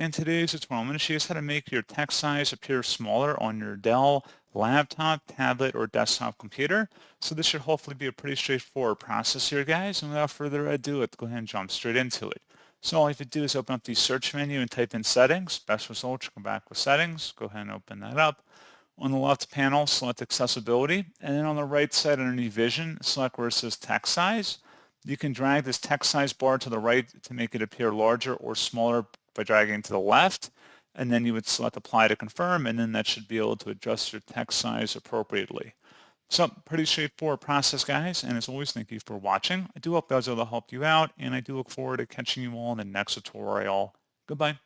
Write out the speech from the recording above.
In today's tutorial, I'm going to show you how to make your text size appear smaller on your Dell laptop, tablet, or desktop computer. So this should hopefully be a pretty straightforward process here, guys. And without further ado, let's go ahead and jump straight into it. So all you have to do is open up the search menu and type in settings. Best result, you come back with settings. Go ahead and open that up. On the left panel, select accessibility. And then on the right side underneath vision, select where it says text size. You can drag this text size bar to the right to make it appear larger or smaller by dragging to the left, and then you would select apply to confirm, and then that should be able to adjust your text size appropriately. So pretty straightforward process, guys, and as always, thank you for watching. I do hope that was able to help you out, and I do look forward to catching you all in the next tutorial. Goodbye.